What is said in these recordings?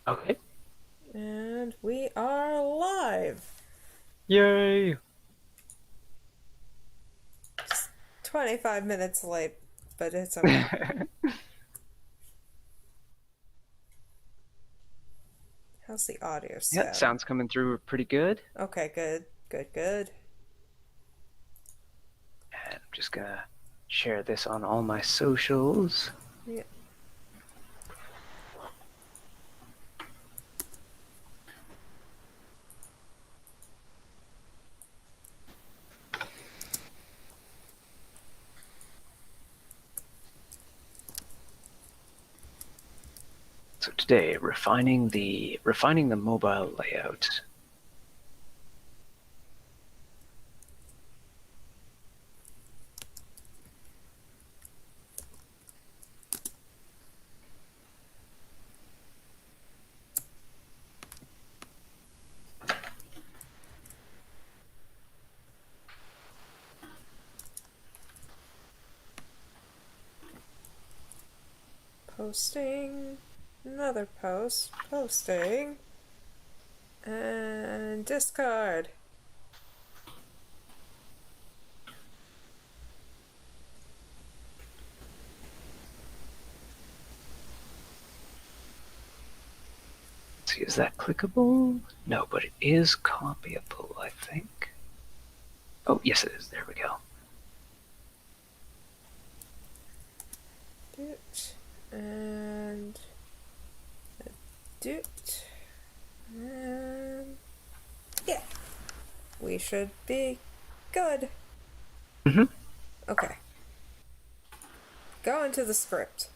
Okay. And we are live. Yay! Just 25 minutes late, but it's okay. How's the audio Yeah, sound? sound's coming through pretty good. Okay, good, good, good. And I'm just gonna share this on all my socials. Yeah. So today, refining the mobile layout. Posting. Another post. Posting. And discard. Let's see, is that clickable? No, but it is copyable, I think. Oh, yes it is. There we go. Doot. And. Doot. And. Yeah. We should be good. Mm-hmm. Okay. Go into the script.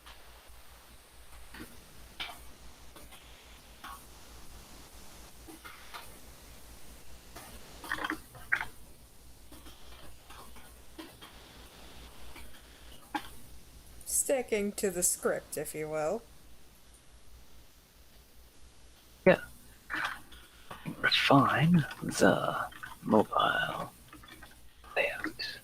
Sticking to the script, if you will. Yeah. Refine the mobile layout.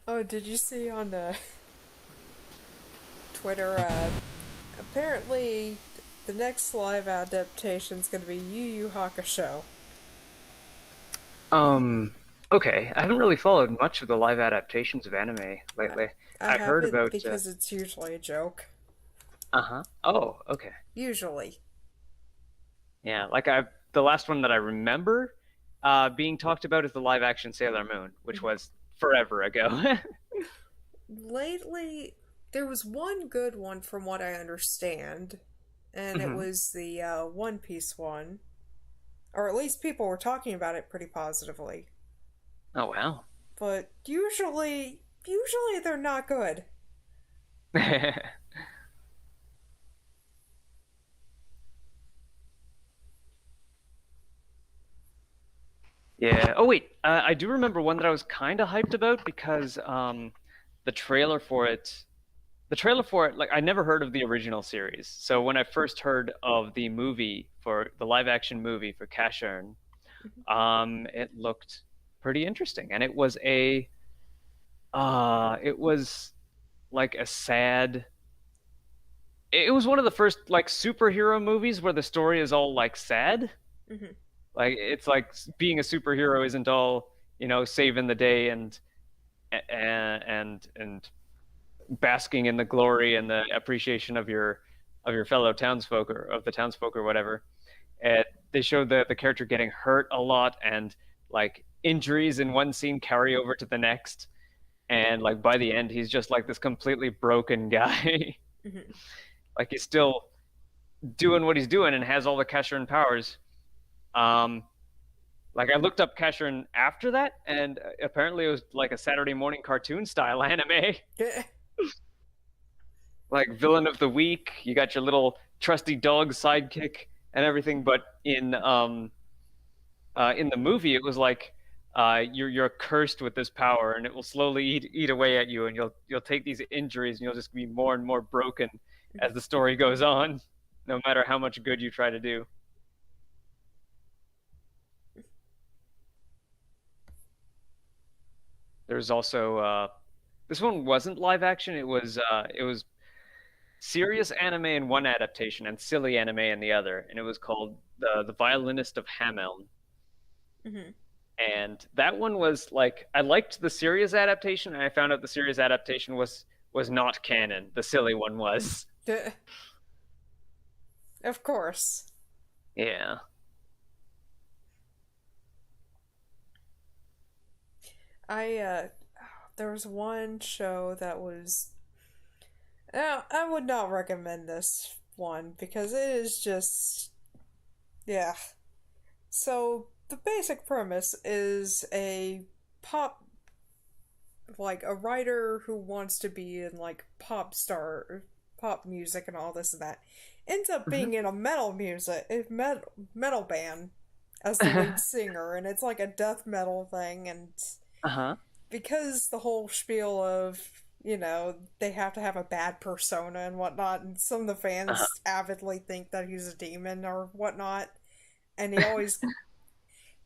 Oh, did you see on Twitter? Apparently, the next live adaptation is going to be Yu Yu Hakusho. Um, okay. I haven't really followed much of the live adaptations of anime I, lately. I I heard haven't about because it's usually a joke. uh-huh. Oh, okay. Usually. Yeah, the last one that I remember being talked about is the live action Sailor Moon, which was forever ago. Lately, there was one good one from what I understand, and it Hmm. was the One Piece one. Or at least people were talking about it pretty positively. Oh wow. But usually they're not good. Yeah. Oh wait, I do remember one that I was kind of hyped about because the trailer for it, like I never heard of the original series. So when I first heard of the movie for the live action movie for Cashern, it looked pretty interesting, and it was like a sad. It was one of the first like superhero movies where the story is all like sad. Mm-hmm. Like it's like being a superhero isn't all saving the day and basking in the glory and the appreciation of your fellow townsfolk or of the townsfolk or whatever. And they showed the character getting hurt a lot and like injuries in one scene carry over to the next. And like by the end, he's just like this completely broken guy. Mm-hmm. Like he's still doing what he's doing and has all the Kesharin powers. Um, Like I looked up Casshern after that, and apparently it was like a Saturday morning cartoon style anime. Like villain of the week, you got your little trusty dog sidekick and everything. But in the movie, it was like you're cursed with this power, and it will slowly eat away at you, and you'll take these injuries, and you'll just be more and more broken as the story goes on, no matter how much good you try to do. There's also this one wasn't live action. It was serious anime in one adaptation and silly anime in the other, and it was called the Violinist of Hameln. Mhm. And that one was like I liked the serious adaptation, and I found out the serious adaptation was not canon. The silly one was. Of course. Yeah. I there was one show that was I would not recommend this one because it is just yeah. So the basic premise is a pop like a writer who wants to be in like pop music and all this and that ends up Hmm. being in a metal band as the lead singer, and it's like a death metal thing. And Uh-huh. because the whole spiel of they have to have a bad persona and whatnot, and some of the Uh-huh. fans avidly think that he's a demon or whatnot, and he always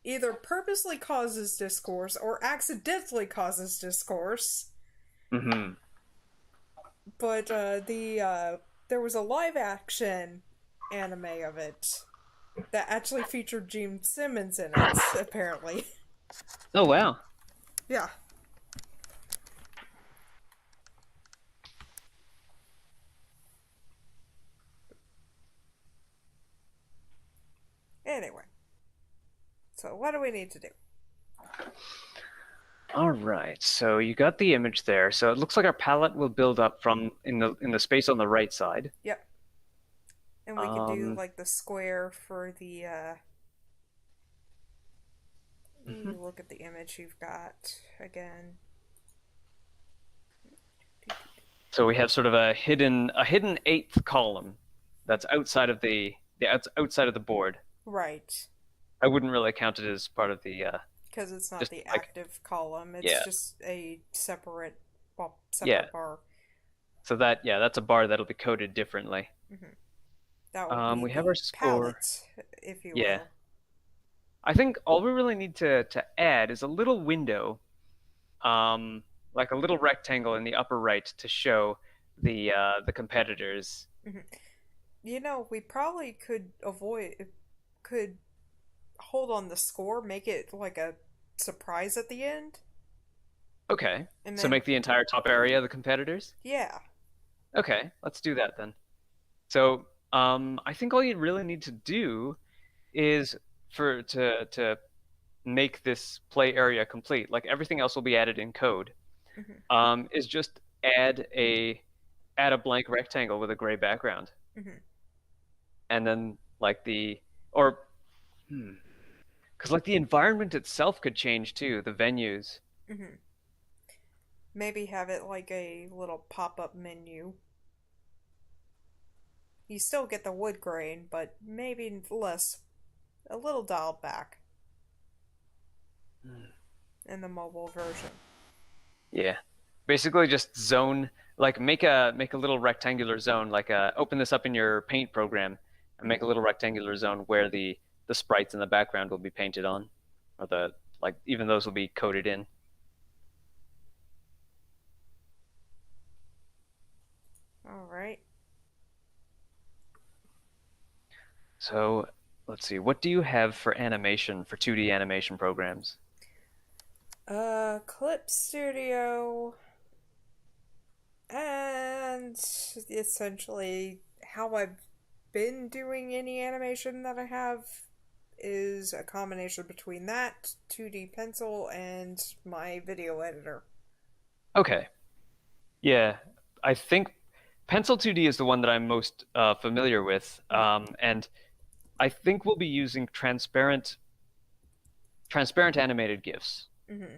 either purposely causes discourse or accidentally causes discourse. Hmm. But there was a live action anime of it that actually featured Gene Simmons in it, apparently. Oh wow. Yeah. Anyway, so what do we need to do? All right. So you got the image there. So it looks like our palette will build up from in the space on the right side. Yep. And we can do Um, like the square for the mhm. look at the image you've got again. So we have sort of a hidden eighth column that's outside of outside of the board. Right. I wouldn't really count it as part of the Because it's not just the like active column, it's yeah, just a separate, well, yeah. separate bar. So that's a bar that'll be coded differently. Hmm. That would be We have our the score. palette, if you Yeah. will. I think all we really need to add is a little window, um, like a little rectangle in the upper right to show the competitors. Hmm. We probably could hold on the score, make it like a surprise at the end, Okay. and So then, make the entire top area the competitors. yeah. Okay, let's do that then. So I think all you really need to do is for to make this play area complete. Like everything else will be added in code. Hmm. Is just add a blank rectangle with a gray background, Hmm. and then like or hmm, because like the environment itself could change too, the venues. Hmm. Maybe have it like a little pop up menu. You still get the wood grain, but maybe less, a little dialed back Hmm. in the mobile version. Yeah, basically just zone like make a little rectangular zone. Like open this up in your paint program and make a little rectangular zone where the sprites in the background will be painted on, or the like even those will be coded in. All right. So let's see, what do you have for animation for 2D animation programs? Clip Studio, and essentially how I've been doing any animation that I have is a combination between that, 2D pencil, and my video editor. Okay. Yeah, I think Pencil 2D is the one that I'm most familiar with, Mhm. and I think we'll be using transparent transparent animated GIFs. Mm-hmm.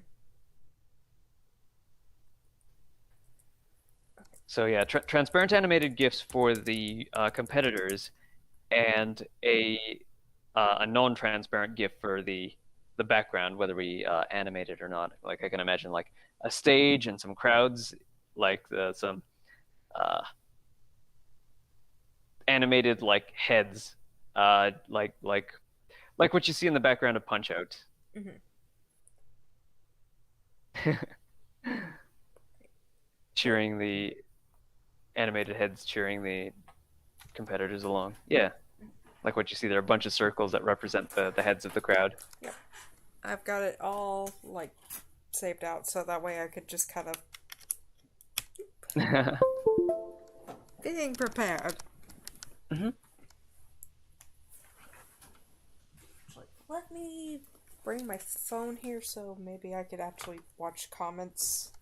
So yeah, transparent animated GIFs for the competitors, and a non-transparent GIF for the background, whether we animate it or not. Like I can imagine like a stage and some crowds, like some uh, animated like heads, like what you see in the background of Punch Out. Mm-hmm. Cheering the animated heads cheering the competitors along. Yeah, like what you see there, a bunch of circles that represent the heads of the crowd. Yep. I've got it all like saved out so that way I could just kind of being prepared. Hmm. Let me bring my phone here so maybe I could actually watch comments.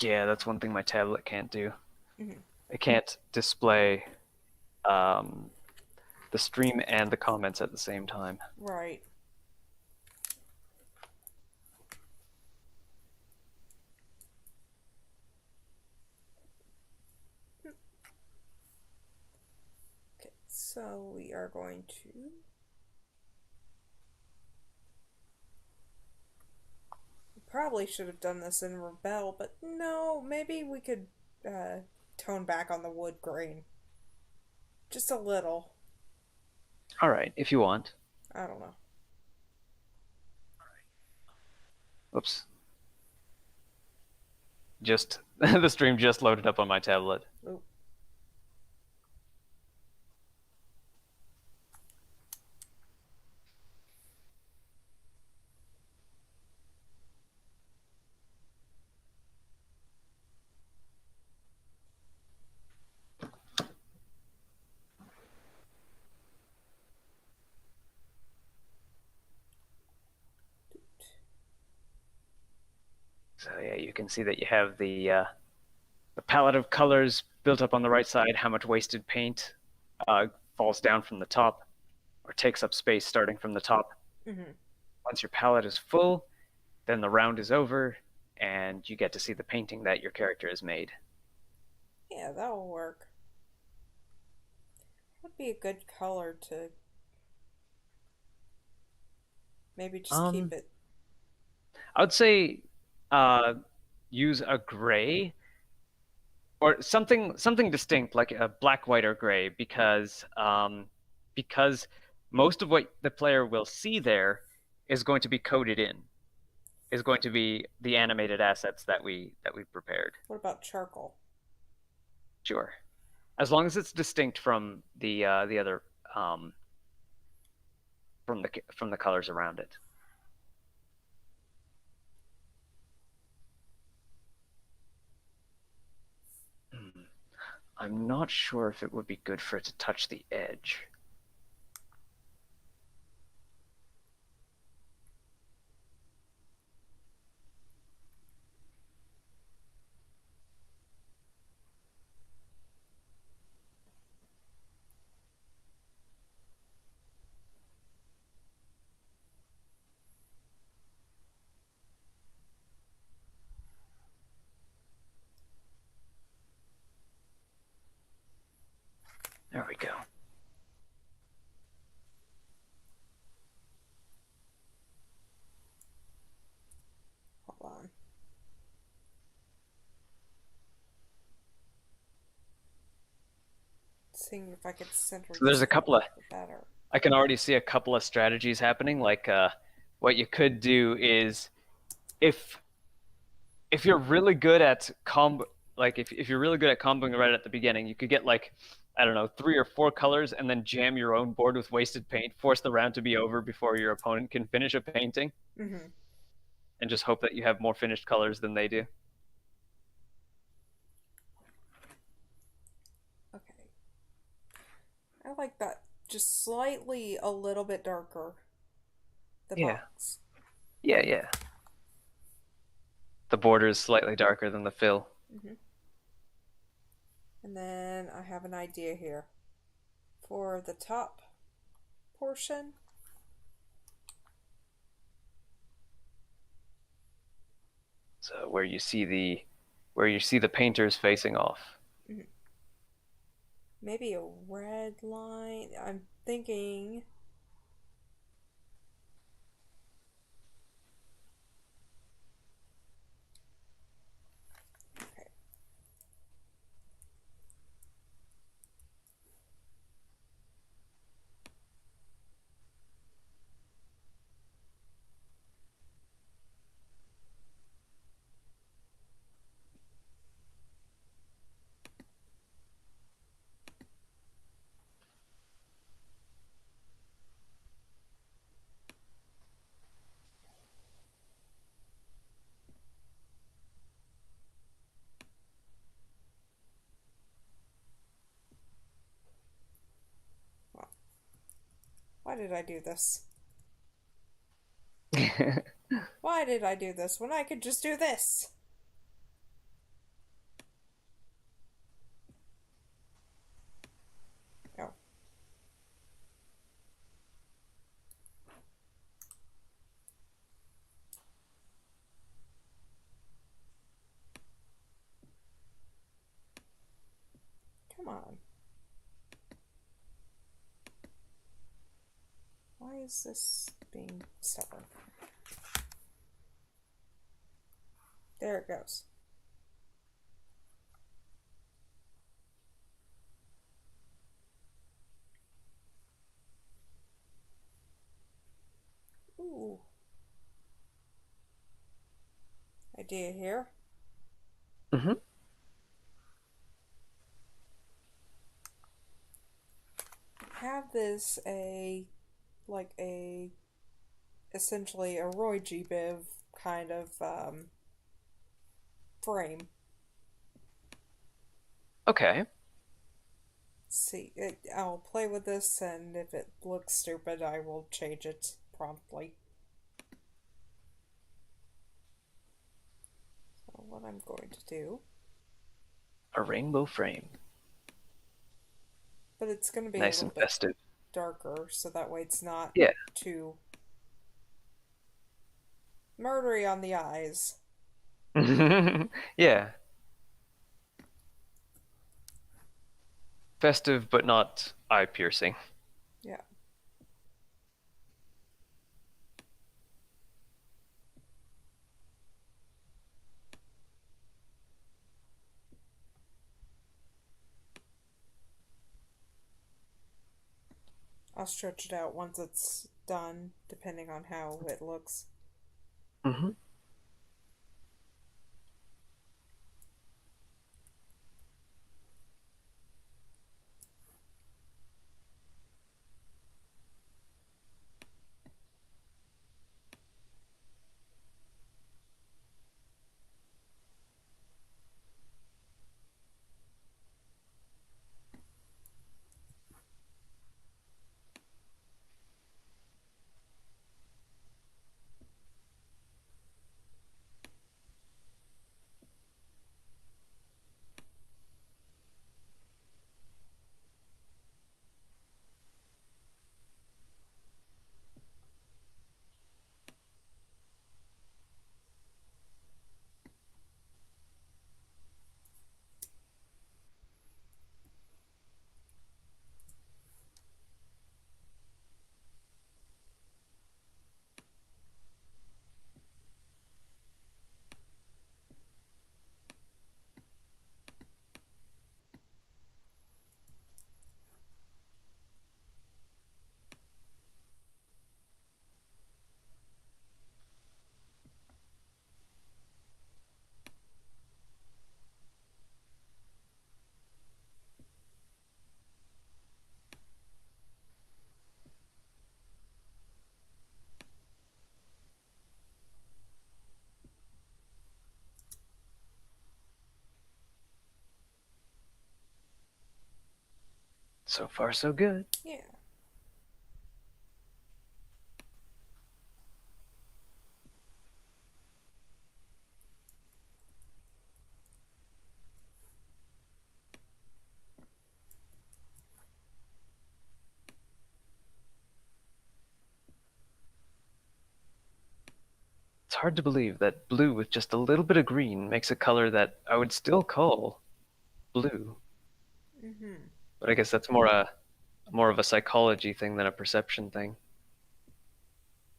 Yeah, that's one thing my tablet can't do. Mm-hmm. It can't display um, the stream and the comments at the same time. Right. Okay, so we are going to. We probably should have done this in Rebel, but no, maybe we could tone back on the wood grain. Just a little. All right, if you want. I don't know. Oops. Just the stream just loaded up on my tablet. Oop. So yeah, you can see that you have the palette of colors built up on the right side, how much wasted paint falls down from the top or takes up space starting from the top. Mm-hmm. Once your palette is full, then the round is over and you get to see the painting that your character has made. Yeah, that'll work. Would be a good color to maybe just keep Um, it. I would say uh, use a gray or something distinct like a black, white, or gray because most of what the player will see there is going to be coded in, is going to be the animated assets that we prepared. What about charcoal? Sure, as long as it's distinct from the other um, from the colors around it. Hmm. I'm not sure if it would be good for it to touch the edge. There we go. Hold on. Seeing if I could center So there's this a couple of better. I can already see a couple of strategies happening. Like what you could do is if if you're really good at if you're really good at comboing right at the beginning, you could get like I don't know, 3 or 4 colors and then jam your own board with wasted paint, force the round to be over before your opponent can finish a painting, Mm-hmm. and just hope that you have more finished colors than they do. Okay. I like that. Just slightly a little bit darker. The Yeah. box. Yeah, yeah. The border is slightly darker than the fill. Mm-hmm. And then I have an idea here for the top portion. So where you see the painters facing off. Mhm. Maybe a red line. I'm thinking. Okay. Well, why did I do this? Why did I do this when I could just do this? Oh, come on. Why is this being stubborn? There it goes. Ooh. Idea here. Hmm. Have this like a essentially a Roy G. Biv kind of frame. Okay. See, I'll play with this, and if it looks stupid, I will change it promptly. So what I'm going to do, A rainbow frame. but it's going to be a Nice little and bit festive. darker, so that way it's not Yeah. too murdery on the eyes. Yeah. Festive but not eye piercing. Yeah. I'll stretch it out once it's done, depending on how it looks. Hmm. So far, so good. Yeah. It's hard to believe that blue with just a little bit of green makes a color that I would still call blue. Mm-hmm. But I guess that's more of a psychology thing than a perception thing,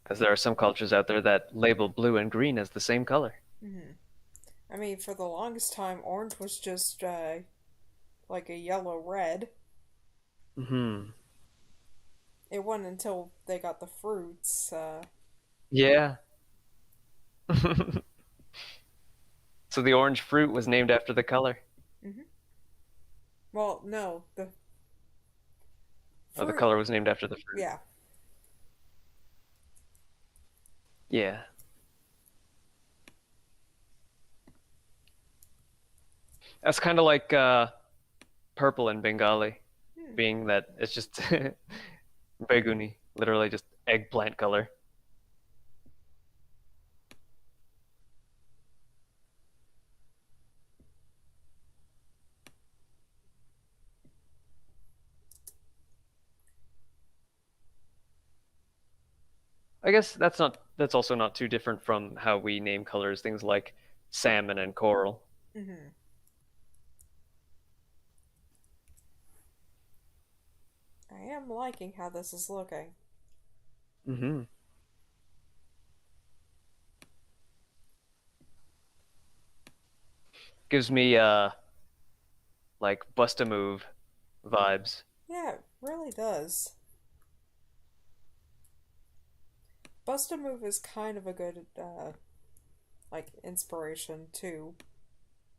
as there are some cultures out there that label blue and green as the same color. Mm-hmm. I mean, for the longest time, orange was just like a yellow red. Hmm. It wasn't until they got the fruits. Yeah. So the orange fruit was named after the color. Mm-hmm. Well, no, the Oh, the fruit. color was named after the fruit. Yeah. Yeah. That's kind of like purple in Bengali, Hmm. being that it's just beguni, literally just eggplant color. I guess that's also not too different from how we name colors, things like salmon and coral. Mm-hmm. I am liking how this is looking. Hmm. Gives me like Bust a Move vibes. Yeah, it really does. Bust a Move is kind of a good like inspiration too.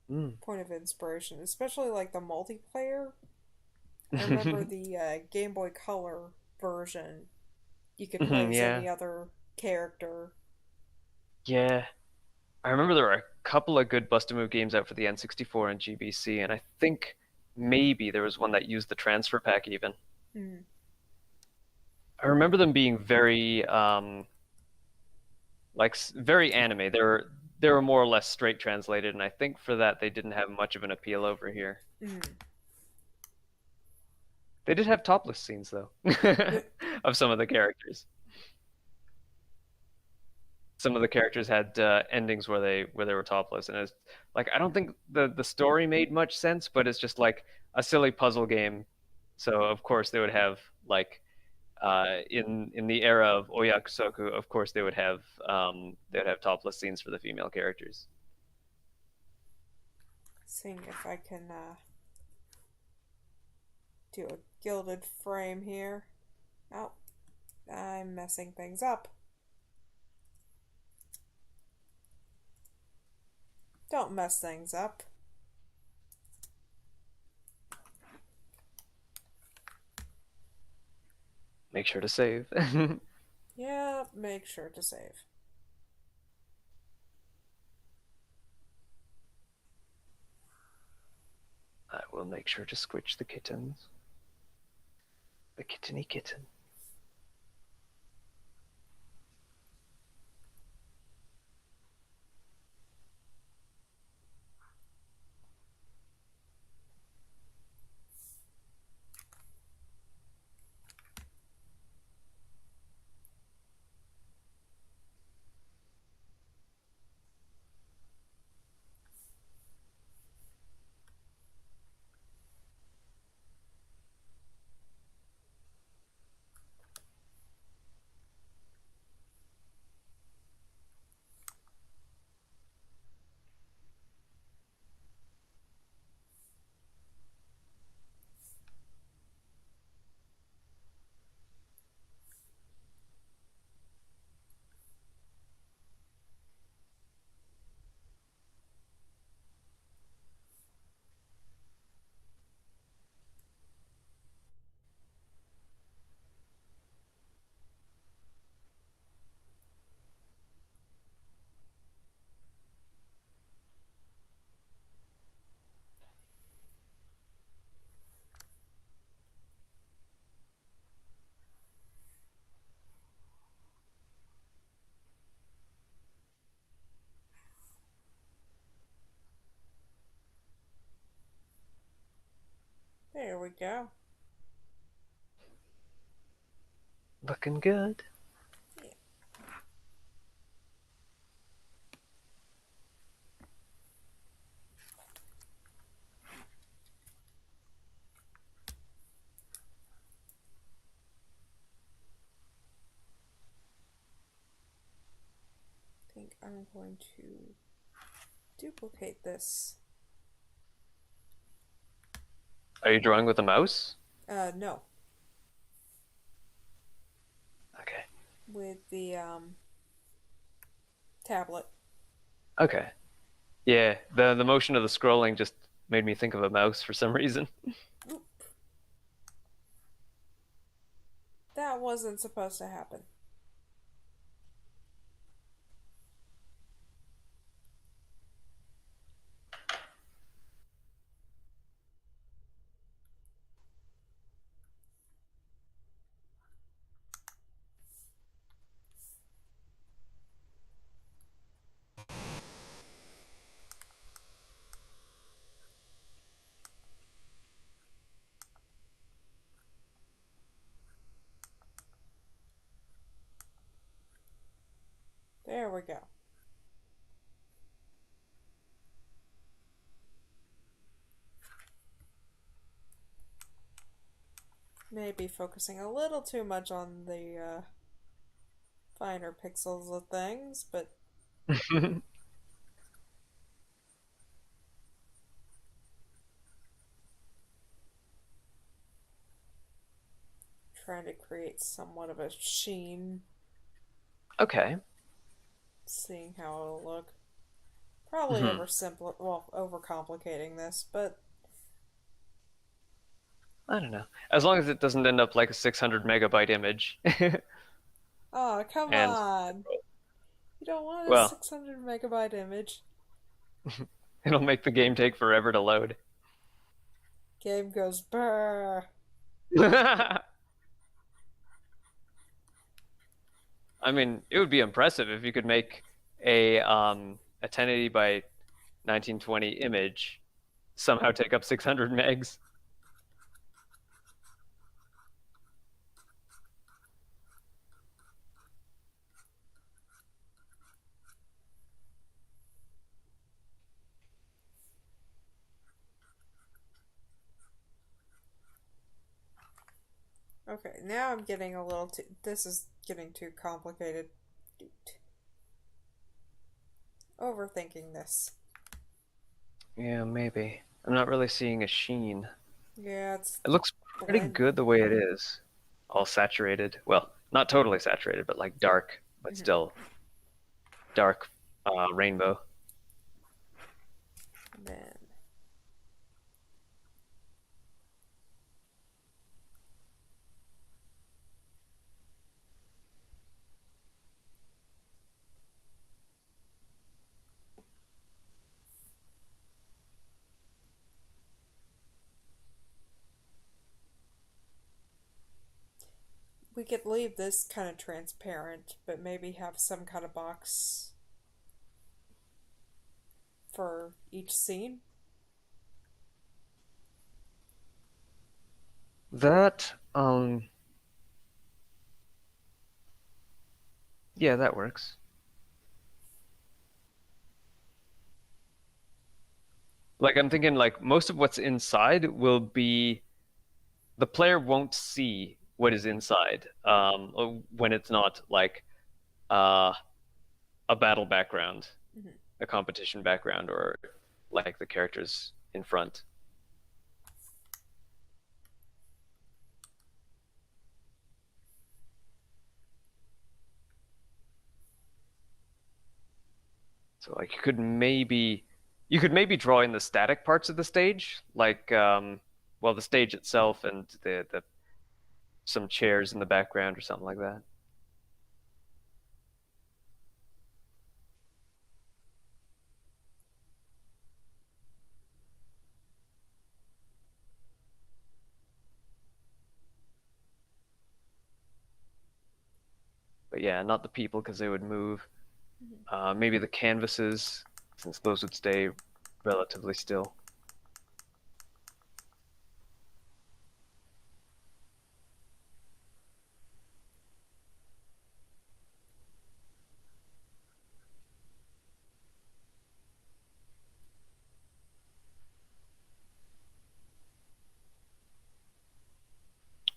Mm. Point of inspiration, especially like the multiplayer. I remember the Game Boy Color version. You could play as Yeah. any other character. Yeah. I remember there were a couple of good Bust a Move games out for the N64 and GBC, and I think maybe there was one that used the transfer pack even. Mm. I remember them being very very anime. They were more or less straight translated, and I think for that they didn't have much of an appeal over here. Mm. They did have topless scenes though of some of the characters. Some of the characters had endings where they were topless, and it's like I don't think the story made much sense, but it's just like a silly puzzle game. So of course they would have like in the era of Oyakusoku, of course they would have topless scenes for the female characters. Seeing if I can do a gilded frame here. Oh, I'm messing things up. Don't mess things up. Make sure to save. Yeah, make sure to save. I will make sure to squitch the kittens. The kitteny kitten. There we go. Looking good. Yeah. I'm going to duplicate this. Are you drawing with a mouse? No, Okay. with the tablet. Okay. Yeah, the motion of the scrolling just made me think of a mouse for some reason. Oop, that wasn't supposed to happen. There we go. Maybe focusing a little too much on the finer pixels of things, but trying to create somewhat of a sheen, Okay. seeing how it'll look. Probably Hmm. overcomplicating this, but I don't know. As long as it doesn't end up like a 600 megabyte image. oh, come And, on. You don't want a well, 600 megabyte image. it'll make the game take forever to load. Game goes brr. I mean, it would be impressive if you could make a 1080 by 1920 image somehow take up 600 megs. Okay, now I'm getting a little too. This is getting too complicated. Overthinking this. Yeah, maybe. I'm not really seeing a sheen. Yeah, it's It looks pretty blend. good the way it is. All saturated. Well, not totally saturated, but like dark, but Mhm. still dark rainbow. Then we could leave this kind of transparent, but maybe have some kind of box for each scene. That, yeah, that works. Like I'm thinking like most of what's inside will be the player won't see what is inside when it's not like uh, a battle background, Mhm. a competition background, or like the characters in front. So like you could maybe draw in the static parts of the stage, like well the stage itself and the some chairs in the background or something like that. But yeah, not the people because they would move. Mhm. Maybe the canvases, since those would stay relatively still.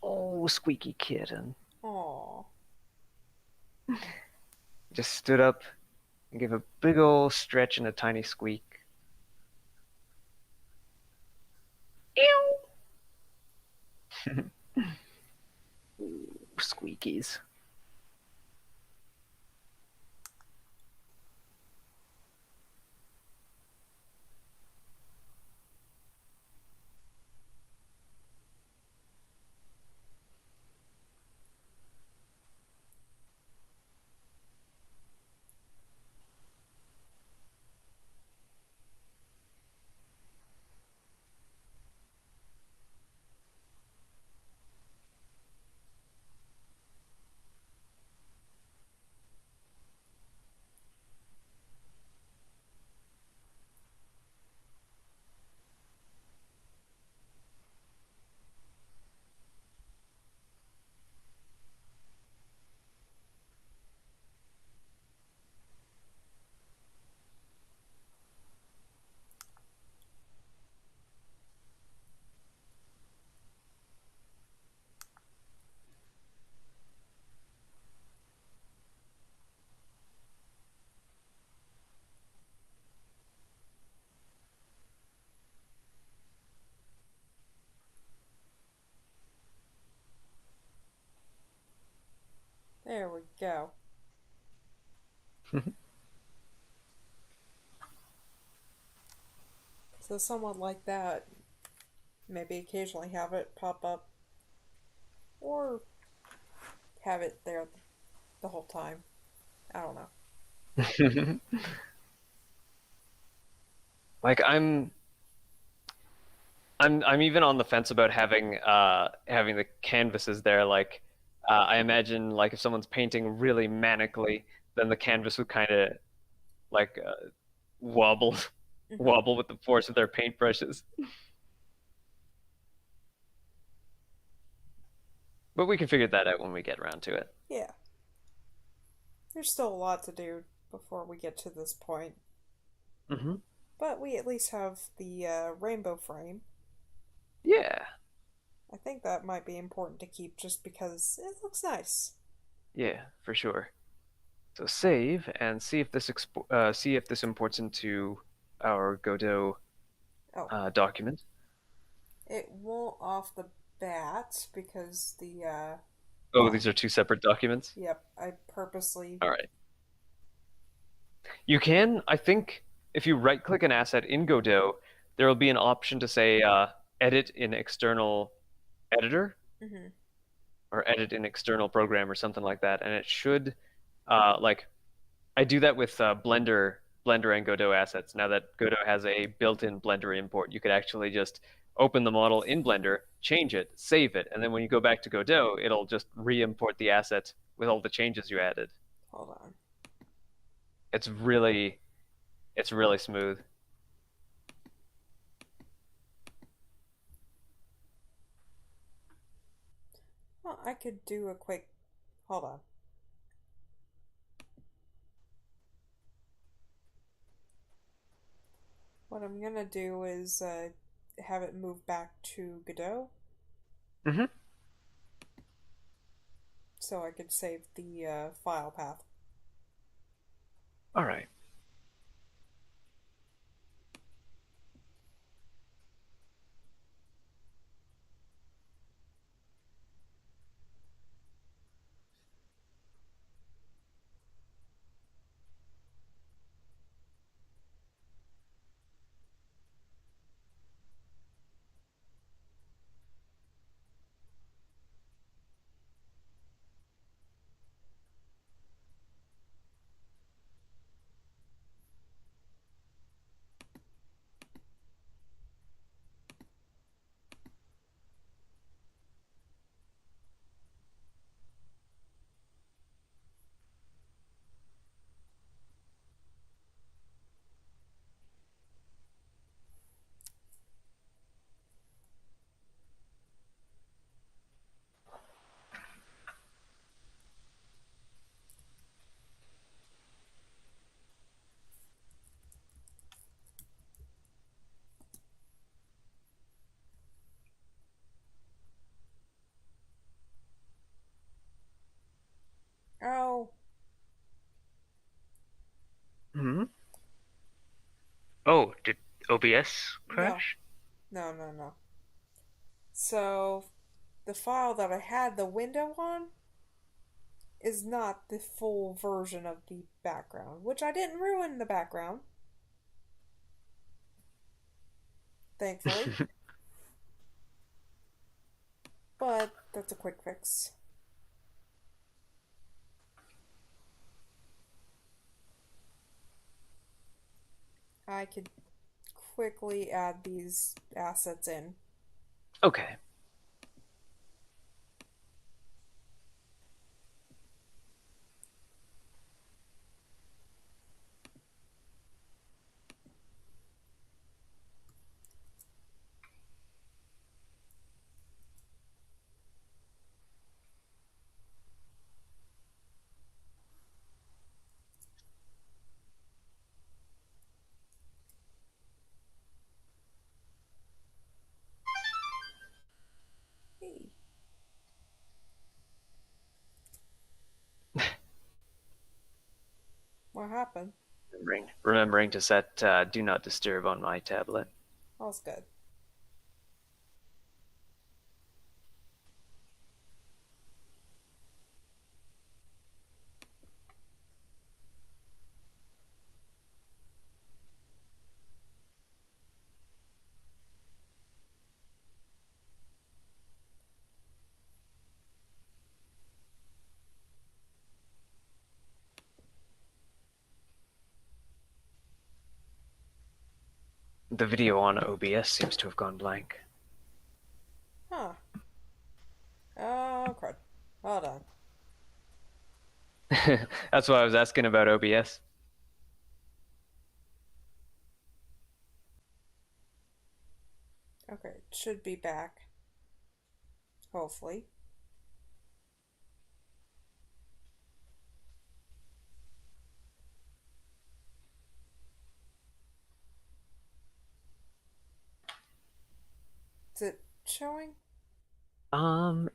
Oh, squeaky kitten. Aw. Just stood up Give a big old stretch and a tiny squeak. Ew. Squeakies. There we go. So someone like that, maybe occasionally have it pop up, or have it there the whole time. I don't know. Like I'm even on the fence about having the canvases there. Like I imagine like if someone's painting really manically, then the canvas would kind of like wobble Hmm. wobble with the force of their paintbrushes. But we can figure that out when we get around to it. Yeah, there's still a lot to do before we get to this point, Hmm. but we at least have the rainbow frame. Yeah, I think that might be important to keep just because it looks nice. yeah, for sure. So save and see if this imports into our Godot Oh, document. it won't off the bat because the Oh, these are two separate documents. yep, I purposely All right. You can, I think, if you right-click an asset in Godot, there will be an option to say edit in external editor hmm or edit in external program or something like that, and it should like I do that with Blender and Godot assets. Now that Godot has a built-in Blender import, you could actually just open the model in Blender, change it, save it, and then when you go back to Godot, it'll just re-import the asset with all the changes you added. hold on. It's really it's really smooth. Well, I could do a quick hold on. What I'm gonna do is have it move back to Godot Hmm. so I could save the file path. All right. OBS No, crash? no. So the file that I had the window on is not the full version of the background, which I didn't ruin the background, thankfully, but that's a quick fix. I could quickly add these assets in. Okay. Hey, what happened? Remembering to set do not disturb on my tablet. All's good. The video on OBS seems to have gone blank. Huh. Oh, crud. Hold on. That's why I was asking about OBS. Okay, it should be back. Hopefully. Is it showing?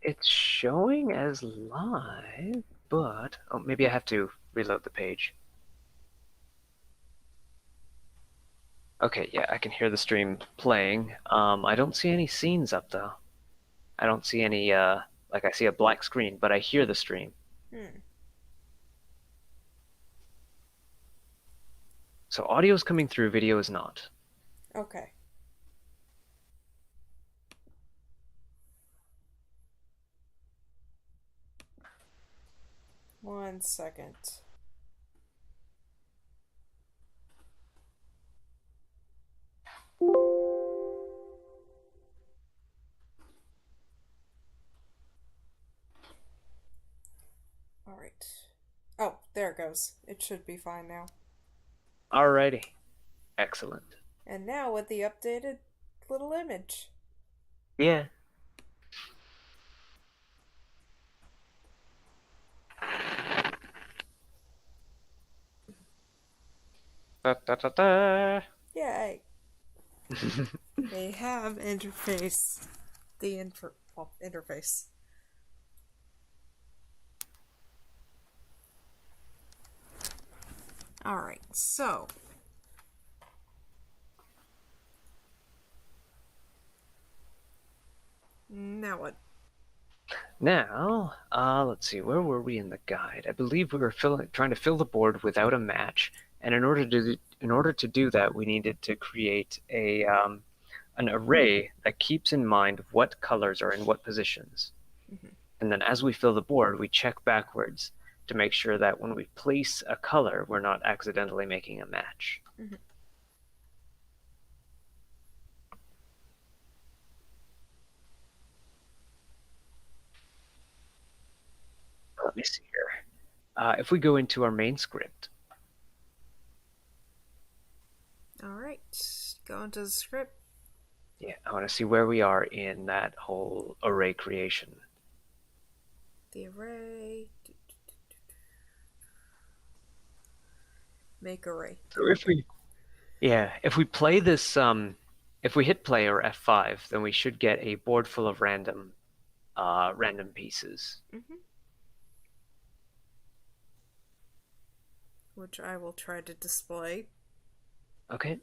It's showing as live, but oh, maybe I have to reload the page. Okay, yeah, I can hear the stream playing. I don't see any scenes up though. I don't see any like I see a black screen, but I hear the stream. Hmm. So audio is coming through, video is not. Okay. One second. Alright. Oh, there it goes. It should be fine now. Alrighty, excellent. And now with the updated little image. Yeah. Da, da, da, da. Yay! They have interface. The interface. Alright, so. Now what? Now, let's see, where were we in the guide? I believe we were trying to fill the board without a match, and in order to do that, we needed to create an array that keeps in mind what colors are in what positions. Mhm. And then as we fill the board, we check backwards to make sure that when we place a color, we're not accidentally making a match. Mhm. Let me see here. If we go into our main script, Alright, go into the script. yeah, I want to see where we are in that whole array creation. The array. Make array. So if we play this, if we hit play or F5, then we should get a board full of random pieces. Mm-hmm. Which I will try to display. Okay.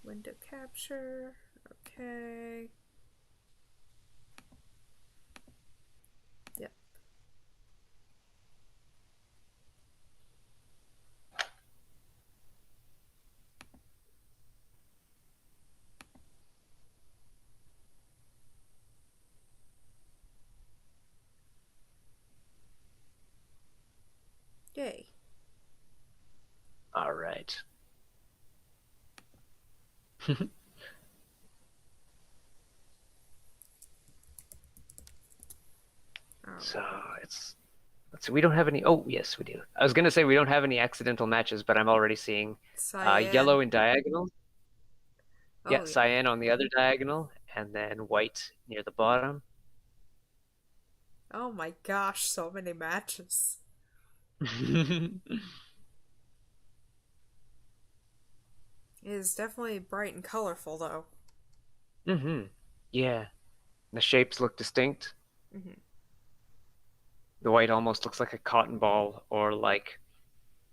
Window capture. Okay. Yep. Yay. All right. So it's let's see. We don't have any. Oh, yes, we do. I was gonna say we don't have any accidental matches, but I'm already seeing Cyan. yellow in diagonal. Yeah, Oh, yeah. cyan on the other diagonal, and then white near the bottom. Oh my gosh, so many matches. It is definitely bright and colorful, though. Mm-hmm. Yeah. The shapes look distinct. Hmm. The white almost looks like a cotton ball or like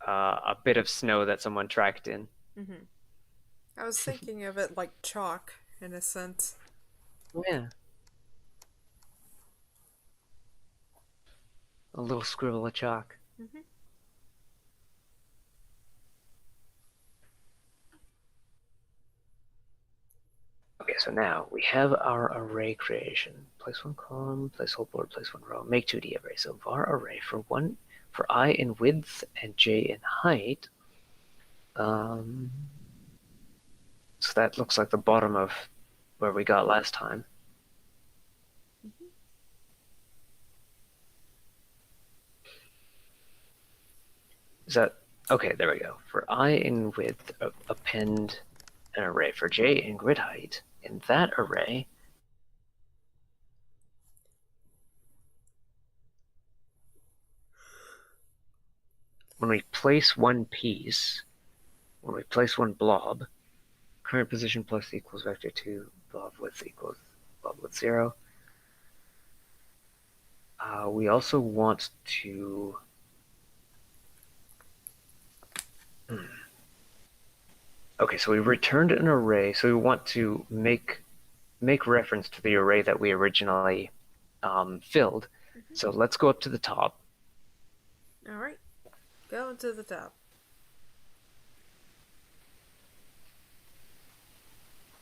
a bit of snow that someone tracked in. Hmm. I was thinking of it like chalk, in a sense. Yeah. A little scribble of chalk. Hmm. Okay, so now we have our array creation. Place one column, place whole board, place one row. Make 2D array. So var array for I in width and j in height. Um, so that looks like the bottom of where we got last time. Is that okay? There we go. For I in width, append an array. For j in grid height, in that array, when we place one piece, when we place one blob, current position plus equals vector 2, blob width equals blob width 0. We also want to okay, so we returned an array, so we want to make reference to the array that we originally filled. Hmm. So let's go up to the top. Alright, going to the top.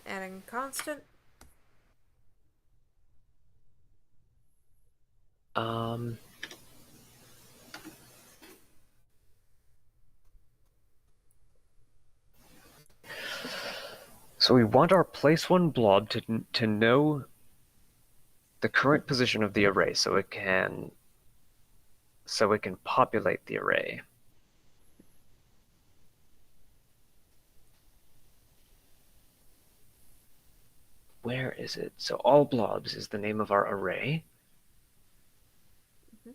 Adding constant. Um, so we want our place one blob to know the current position of the array, so it can populate the array. Where is it? So all blobs is the name of our array. Hmm.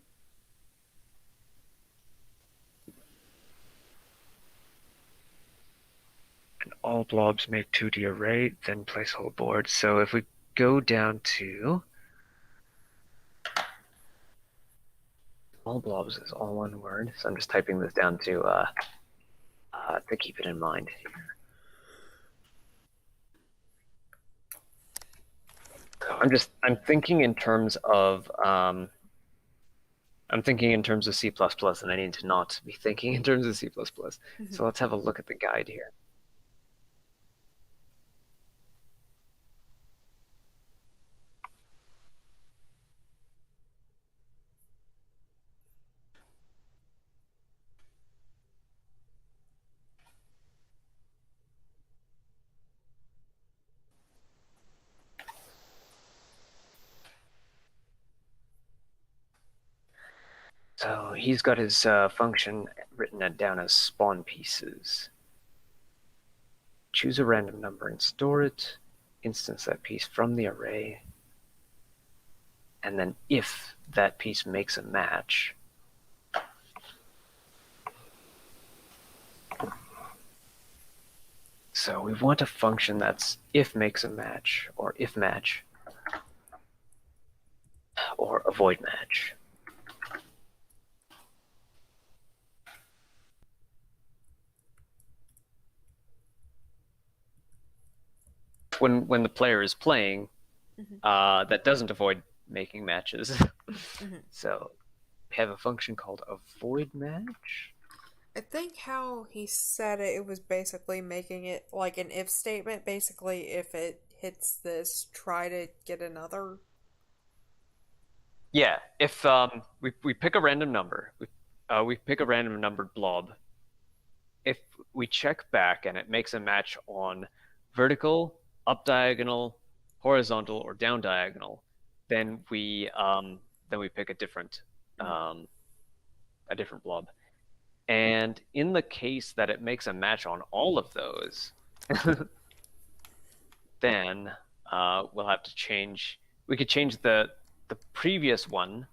And all blobs make 2D array, then place whole board. So if we go down to all blobs is all one word. So I'm just typing this down to keep it in mind. So I'm thinking in terms of C++, and I need to not be thinking in terms of C++. Hmm. So let's have a look at the guide here. So he's got his function written down as spawn pieces. Choose a random number and store it. Instance that piece from the array. And then if that piece makes a match, so we want a function that's if makes a match, or if match, or avoid match. when the player is playing, Mhm. that doesn't avoid making matches. Mhm. So we have a function called avoid match. I think how he said it, it was basically making it like an if statement. Basically, if it hits this, try to get another. Yeah, if we pick a random number, we pick a random numbered blob. If we check back and it makes a match on vertical, up diagonal, horizontal, or down diagonal, then we pick Mhm. um, a different blob. And in the case that it makes a match on all of those, then we'll have to change. We could change the previous one.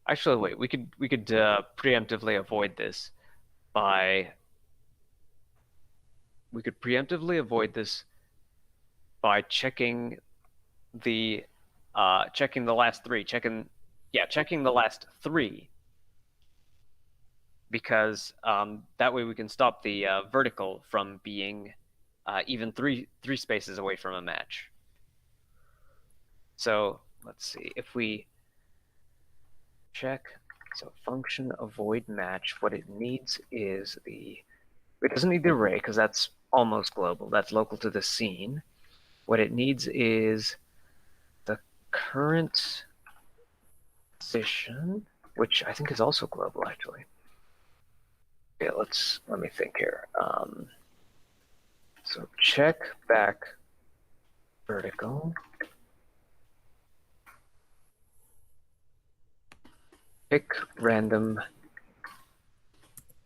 Actually, wait. We could preemptively avoid this by we could preemptively avoid this by the checking the last three, checking the last three, because that way we can stop the vertical from being even three spaces away from a match. So let's see if we check. So function avoid match. What it needs is it doesn't need the array because that's almost global. That's local to the scene. What it needs is the current position, which I think is also global actually. Okay, let me think here. So check back vertical, pick random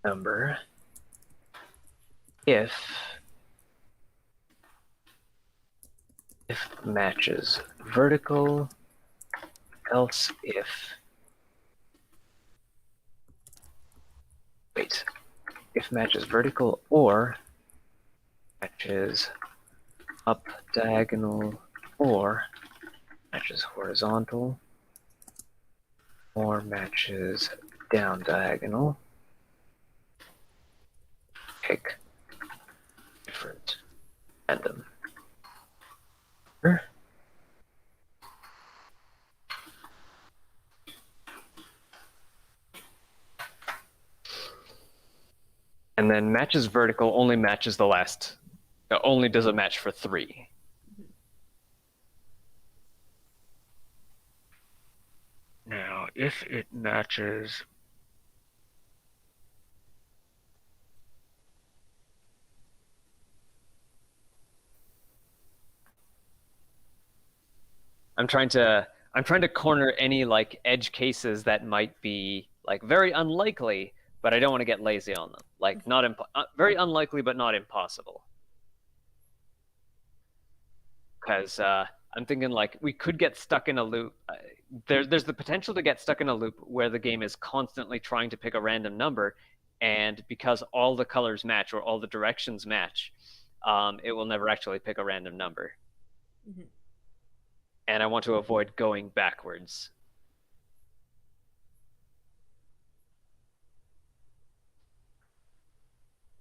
number if matches vertical, else if matches vertical or matches up diagonal or matches horizontal or matches down diagonal, pick different random. And then matches vertical only matches the last, only does a match for three. Now, if it matches I'm trying to corner any like edge cases that might be like very unlikely, but I don't want to get lazy on them. Like not very unlikely, but not impossible. Because I'm thinking like we could get stuck in a loop. There's the potential to get stuck in a loop where the game is constantly trying to pick a random number, and because all the colors match or all the directions match, it will never actually pick a random number. Mhm. And I want to avoid going backwards.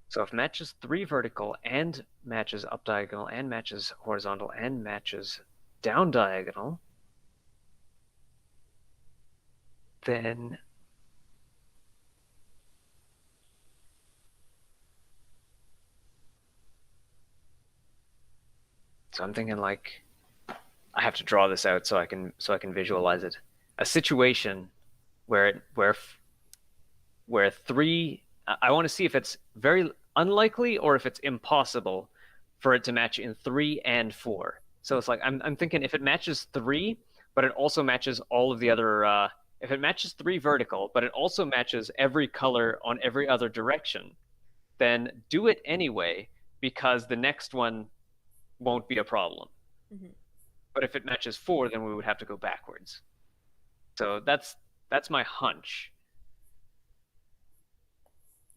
So if matches 3 vertical and matches up diagonal and matches horizontal and matches down diagonal, then so I'm thinking like I have to draw this out so I can visualize it. A situation where three I want to see if it's very unlikely or if it's impossible for it to match in 3 and 4. So it's like I'm thinking if it matches 3, but it also matches all of the other if it matches 3 vertical, but it also matches every color on every other direction, then do it anyway because the next one won't be a problem. Mhm. But if it matches 4, then we would have to go backwards. So that's my hunch.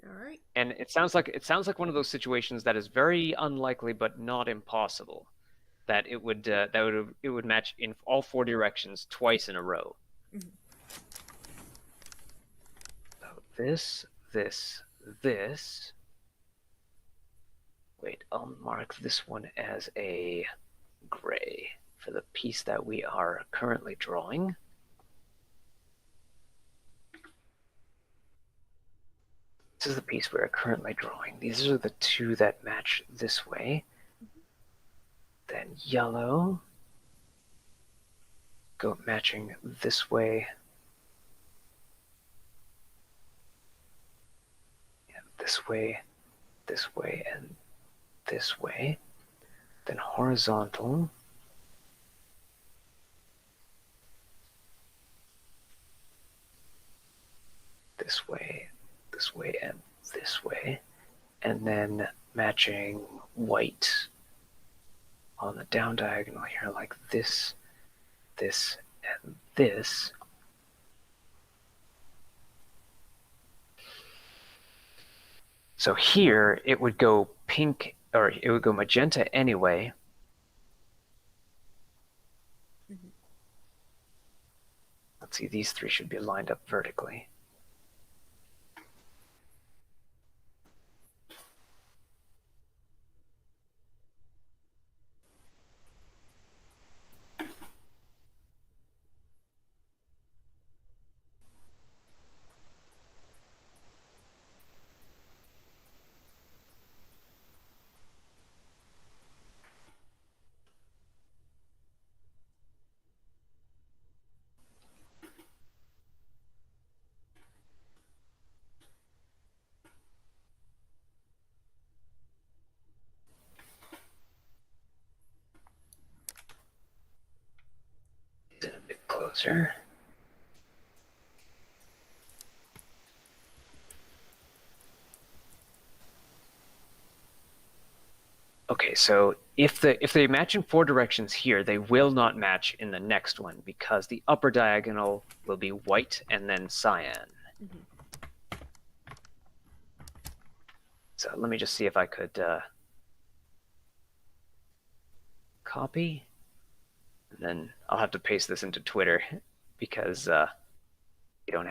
All right. And it sounds like one of those situations that is very unlikely but not impossible. That it would match in all 4 directions twice in a row. Mhm. So this, Wait, I'll mark this one as a gray for the piece that we are currently drawing. This is the piece we are currently drawing. These are the two that match this way. Then yellow, go matching this way. Yeah, this way, and this way. Then horizontal. This way, and this way. And then matching white on the down diagonal here, like this, and this. So here it would go pink, or it would go magenta anyway. Mhm. Let's see, these three should be lined up vertically. Get a bit closer. Okay, so if they match in four directions here, they will not match in the next one because the upper diagonal will be white and then cyan. Mhm. So let me just see if I could copy, and then I'll have to paste this into Twitter because we don't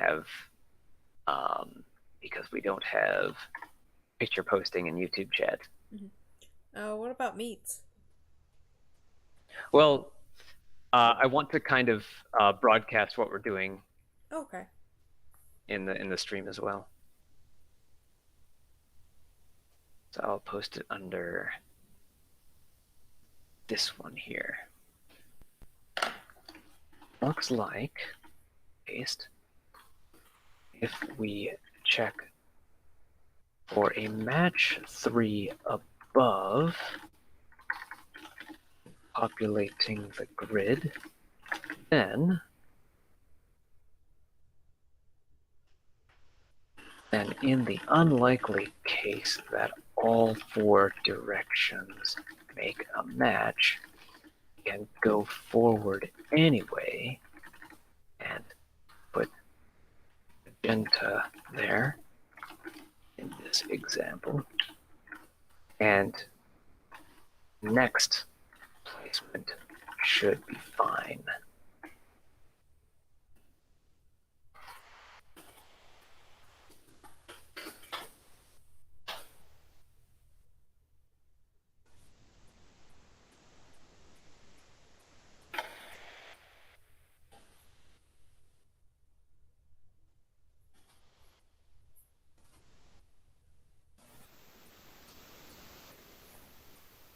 have picture posting in YouTube chat. What about meats? Well, I want to kind of broadcast what we're doing Okay. in the stream as well. So I'll post it under this one here. Looks like, paste, if we check for a match 3 above, populating the grid, then in the unlikely case that all four directions make a match, we can go forward anyway and put magenta there in this example. And next placement should be fine.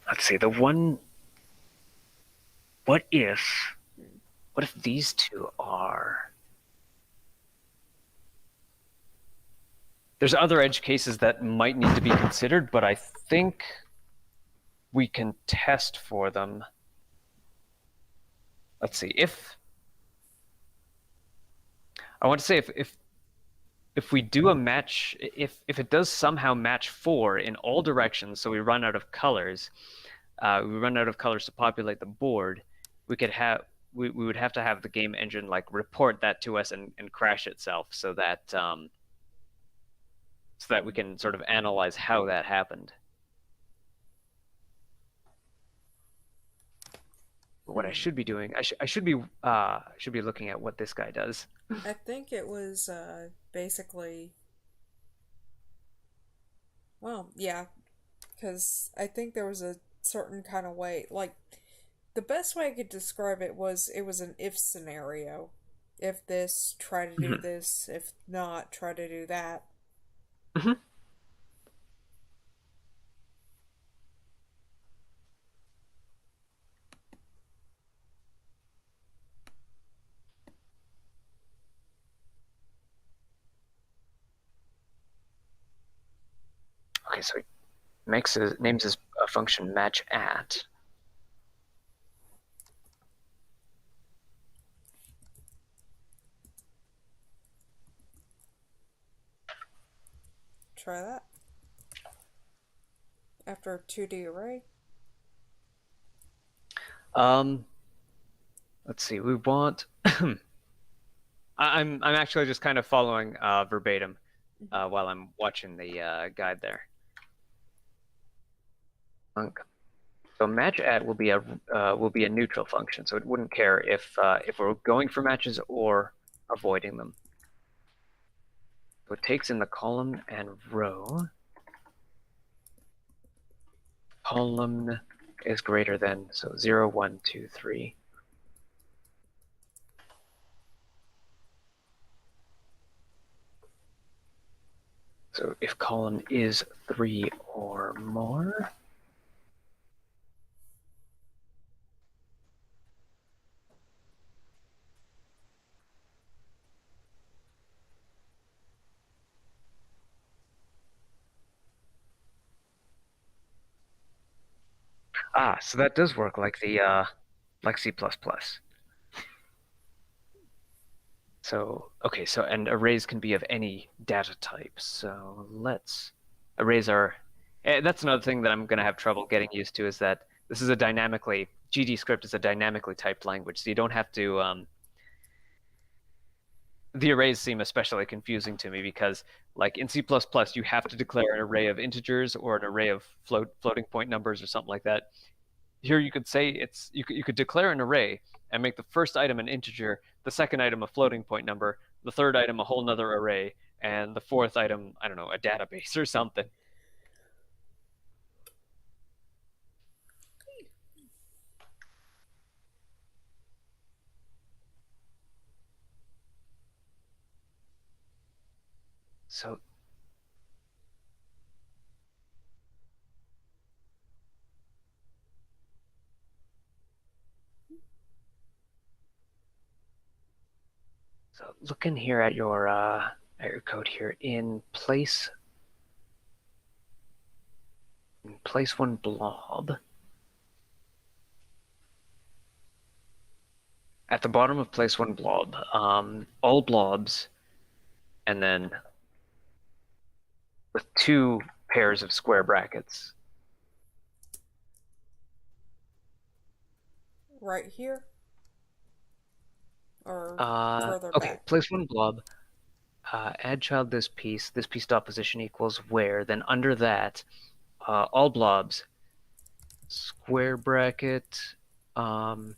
Let's see, what if these two are... There's other edge cases that might need to be considered, but I think we can test for them. Let's see, I want to say if we do a match, if it does somehow match 4 in all directions, so we run out of colors, to populate the board, we would have to have the game engine like report that to us and crash itself so that we can sort of analyze how that happened. What I should be doing, I should be looking at what this guy does. I think it was basically. Well, yeah, because I think there was a certain kind of way. Like, the best way I could describe it was an if scenario. If this, try to do Mhm. this. If not, try to do that. Mhm. Okay, so he names his function match at. Try that. After a 2D array. Um, let's see. We want. I'm actually just kind of following verbatim Mhm. while I'm watching the guide there. So match at will be a neutral function, so it wouldn't care if we're going for matches or avoiding them. So it takes in the column and row. Column is greater than, so 0, 1, 2, 3. So if column is 3 or more, so that does work like the like C++. So okay, so and arrays can be of any data type. So let's arrays are. That's another thing that I'm going to have trouble getting used to is that this is a dynamically GD script is a dynamically typed language, so you don't have to. The arrays seem especially confusing to me because, like in C++, you have to declare an array of integers or an array of floating point numbers or something like that. Here you could say you could declare an array and make the first item an integer, the second item a floating point number, the third item a whole nother array, and the fourth item, I don't know, a database or something. So looking here at your code here in place one blob. At the bottom of place one blob, all blobs, and then with two pairs of square brackets. Right here? Or further Okay, back? place one blob. Add child this piece dot position equals where. Then under that, all blobs, square bracket. Not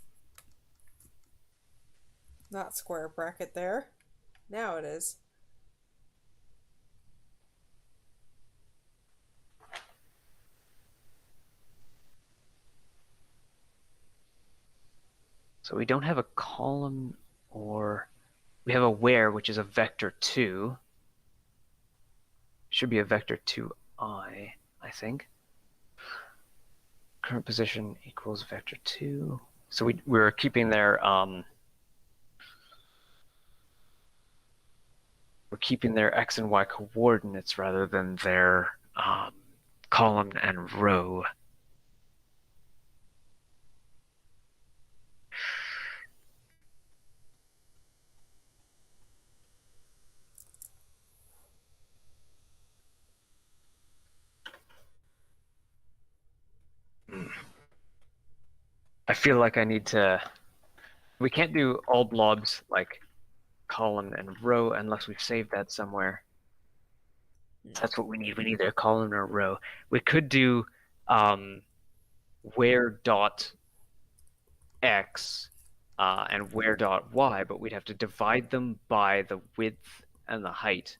square bracket there. Now it is. So we don't have a column or we have a where, which is a vector 2. Should be a vector 2i, I think. Current position equals vector 2. So we're keeping their x and y coordinates rather than their column and row. I feel like I need to. We can't do all blobs like column and row unless we've saved that somewhere. That's what we need. We need either a column or a row. We could do um, where dot x and where dot y, but we'd have to divide them by the width and the height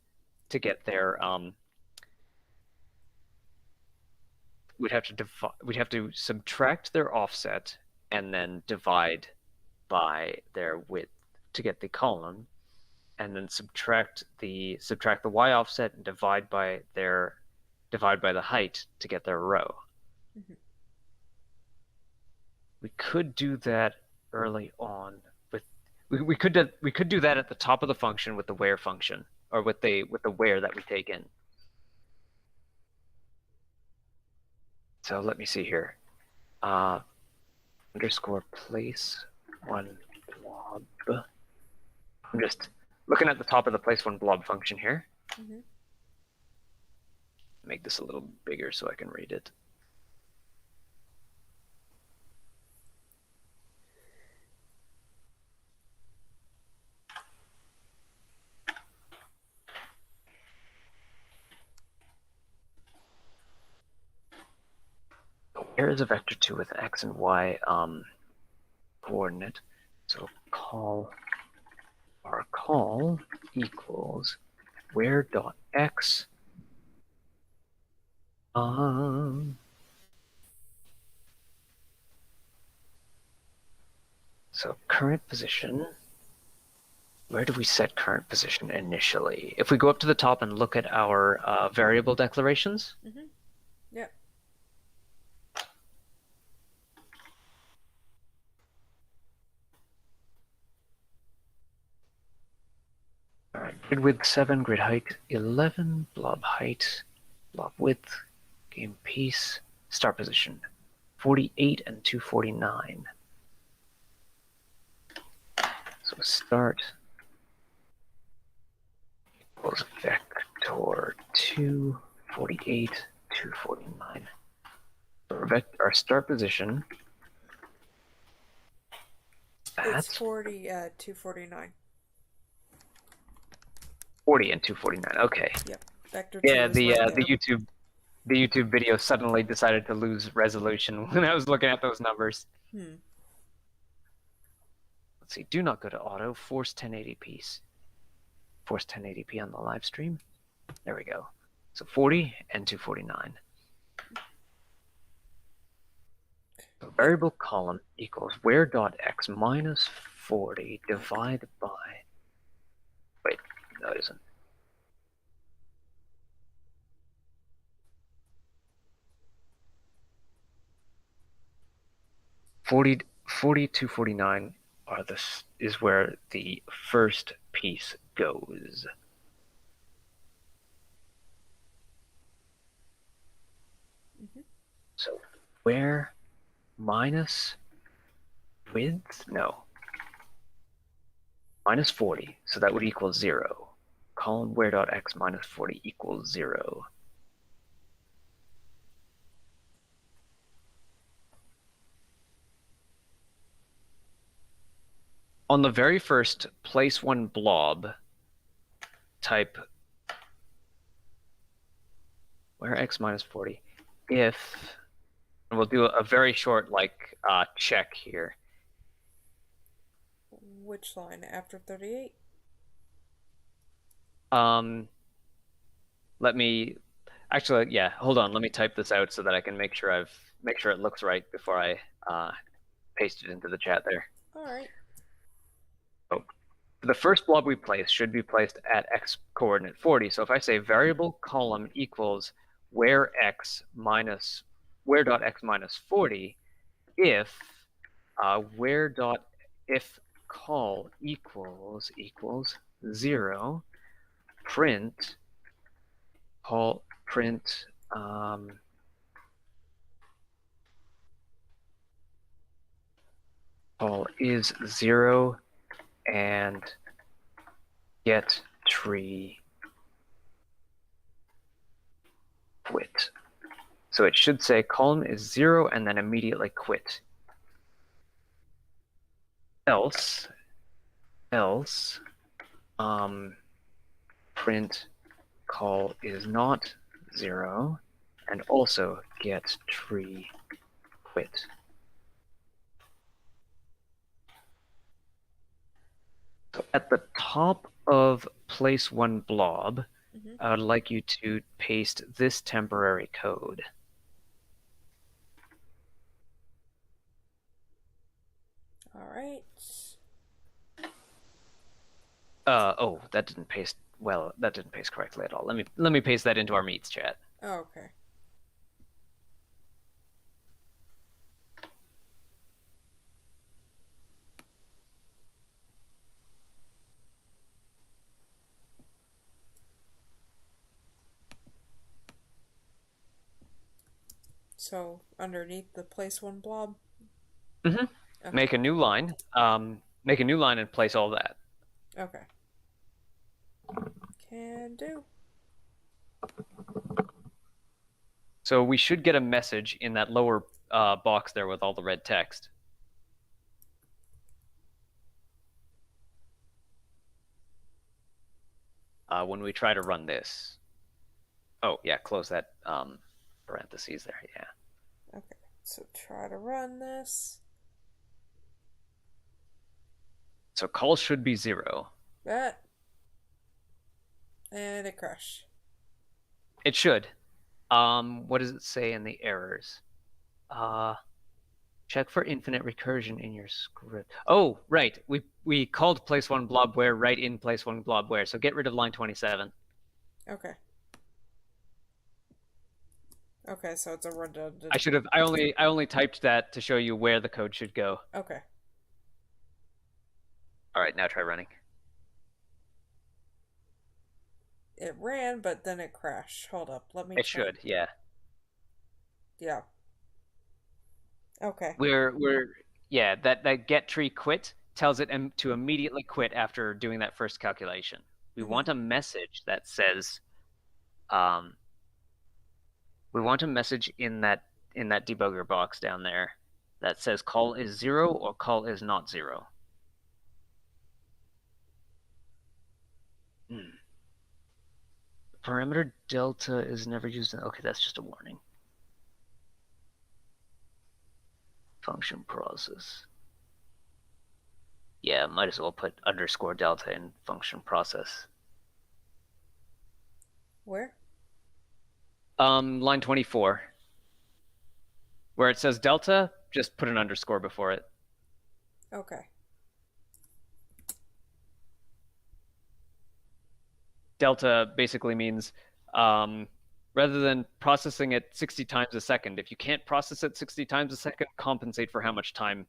to get their we'd have to subtract their offset and then divide by their width to get the column, and then subtract the y offset and divide by the height to get their row. Mhm. We could do that early on with we could do that at the top of the function with the where function, or with the where that we take in. So let me see here. Underscore place one blob. I'm just looking at the top of the place one blob function here. Mhm. Make this a little bigger so I can read it. Where is a vector 2 with x and y coordinate? So our call equals where dot x so current position. Where do we set current position initially? If we go up to the top and look at our variable declarations. Mhm. Yeah. All right, grid width 7, grid height 11, blob height, blob width, game piece, start position 48 and 249. So start equals vector 2, 48, 249. So our start position. It's 249. 40 and 249. Okay. Yep. Vector 2 Yeah, is right the there. YouTube video suddenly decided to lose resolution when I was looking at those numbers. Let's see. Do not go to auto. Force 1080p. Force 1080p on the live stream. There we go. So 40 and 249. So variable column equals where dot x minus 40 divided by. Wait, no, it isn't. Forty 249 is where the first piece goes. So where minus width? No. Minus 40, so that would equal 0. Column where dot x minus 40 equals 0. On the very first place one blob, type where x minus 40 if, and we'll do a very short check here. Which line? After 38? Let me actually, yeah, hold on. Let me type this out so that I can make sure it looks right before I paste it into the chat there. All right. So the first blob we place should be placed at x coordinate 40. So if I say variable column equals where dot x minus 40, if if call equals 0, print call is 0 and get tree quit. So it should say column is 0 and then immediately quit. Else print call is not 0 and also get tree quit. So at the top of place one blob, I would like you to paste this temporary code. All right. Oh, that didn't paste well. That didn't paste correctly at all. Let me paste that into our meets chat. Oh, okay. So underneath the place one blob. Mm-hmm. Okay. Make a new line. Make a new line and place all that. Okay. Can do. So we should get a message in that lower box there with all the red text. When we try to run this. Oh, yeah, close that parentheses there, yeah. Okay. So try to run this. So call should be 0. That. And it crashed. It should. What does it say in the errors? Check for infinite recursion in your script. Oh, right. We called place one blobware right in place one blobware. So get rid of line 27. Okay. Okay, so it's a redundant. I should have. I only typed that to show you where the code should go. Okay. All right, now try running. It ran, but then it crashed. Hold up. Let me It try. should, yeah. Yeah. Okay. Yeah, that get tree quit tells it to immediately quit after doing that first calculation. We want a message that says we want a message in that debugger box down there that says call is 0 or call is not 0. Parameter delta is never used. Okay, that's just a warning. Function process. Yeah, might as well put underscore delta in function process. Where? Line 24. Where it says delta, just put an underscore before it. Okay. Delta basically means rather than processing it 60 times a second, if you can't process it 60 times a second, compensate for how much time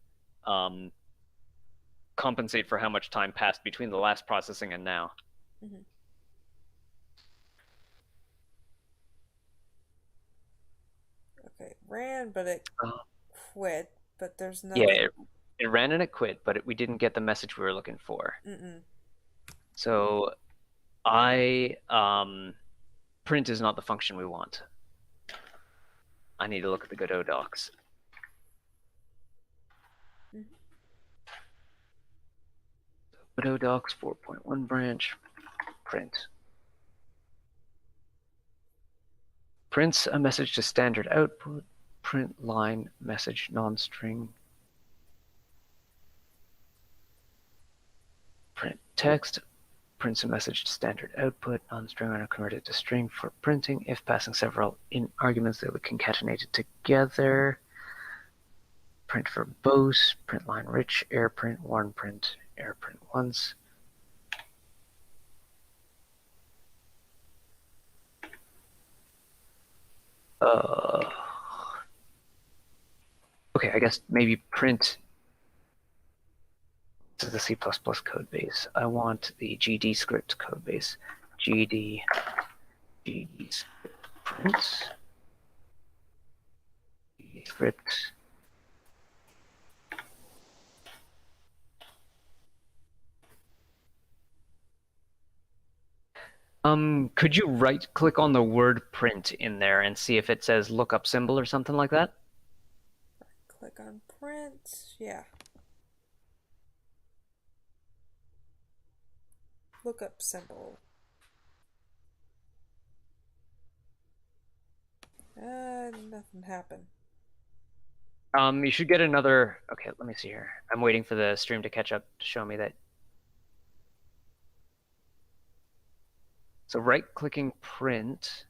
passed between the last processing and now. Mm-hmm. Okay, ran, but it quit. But there's no. Yeah, it ran and it quit, but we didn't get the message we were looking for. So print is not the function we want. I need to look at the Godot docs. Godot docs 4.1 branch, print. Prints a message to standard output, print line message non-string. Print text, prints a message to standard output, non-string are converted to string for printing if passing several arguments that were concatenated together. Print verbose, print line rich, air print, warn print, air print once. Okay, I guess maybe print to the C++ code base. I want the GD script code base. GD script print. GD script. Could you right click on the word print in there and see if it says lookup symbol or something like that? Click on print. Yeah. Lookup symbol. Nothing happened. You should get another. Okay, let me see here. I'm waiting for the stream to catch up to show me that. So right-clicking print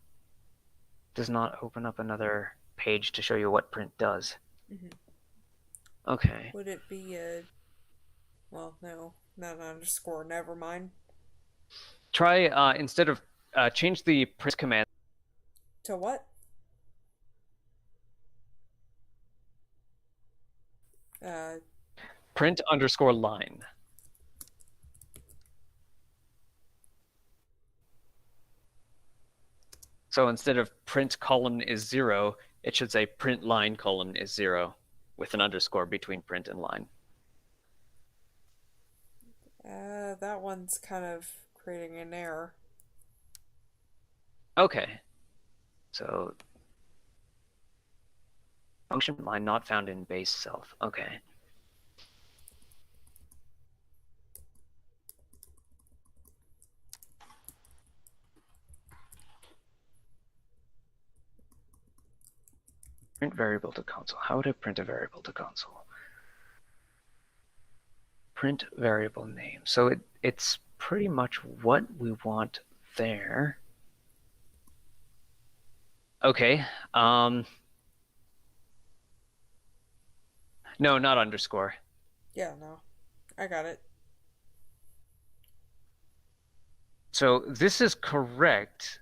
does not open up another page to show you what print does. Mm-hmm. Okay. Would it be a Well, no, not an underscore. Never mind. Try instead of change the print command. To what? Uh, Print underscore line. So instead of print column is 0, it should say print line column is 0 with an underscore between print and line. that one's kind of creating an error. Okay. So function line not found in base self. Okay. Print variable to console. How would I print a variable to console? Print variable name. So it's pretty much what we want there. Okay. No, not underscore. Yeah, no. I got it. So this is correct,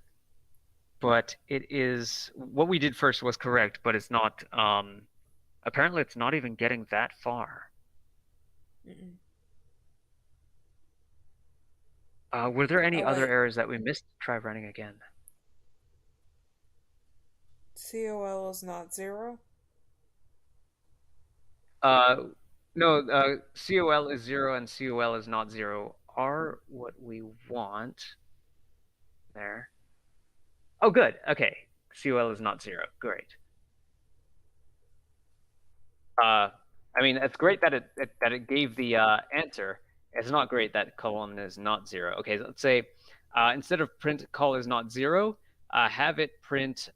but it is what we did first was correct, but it's not. Apparently, it's not even getting that far. Mm-mm. Were there any Oh, other wait. errors that we missed? Try running again. COL is not 0? Uh, no, COL is 0 and COL is not 0 are what we want there. Oh, good. Okay. COL is not 0. Great. I mean, it's great that it gave the answer. It's not great that colon is not 0. Okay, so let's say instead of print call is not 0, have it print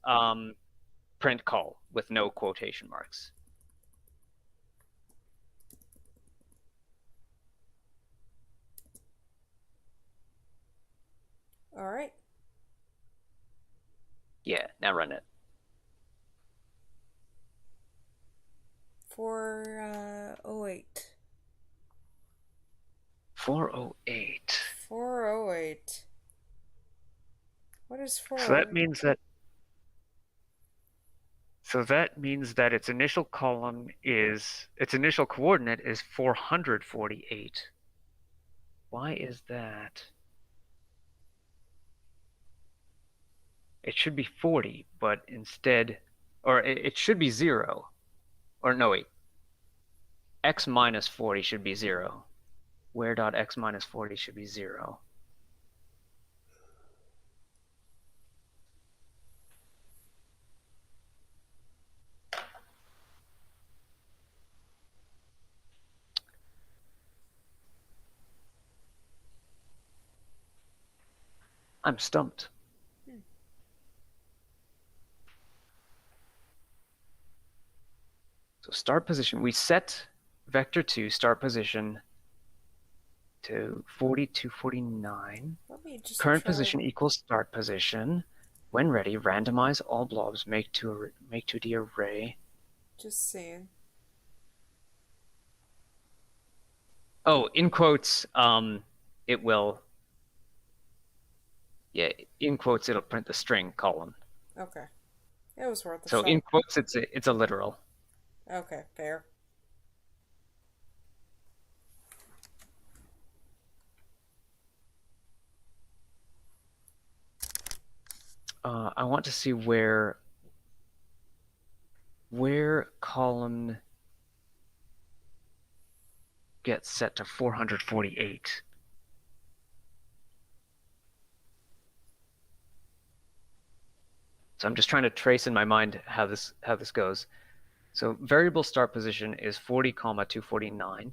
print call with no quotation marks. Alright. Yeah, now run it. 408. 408. 408. What is So that 408? means that its initial coordinate is 448. Why is that? It should be 40, but instead, or it should be 0. Or no, wait. X minus 40 should be 0. Where dot x minus 40 should be 0. I'm stumped. So start position, we set vector 2 start position to 40 to 49. Let me just Current try. position equals start position. When ready, randomize all blobs, make 2D array. Just seeing. Oh, in quotes, it will. Yeah, in quotes, it'll print the string column. Okay. It was worth a So shot. in quotes, it's a literal. Okay, fair. I want to see where column gets set to 448. So I'm just trying to trace in my mind how this goes. So variable start position is 40, 249.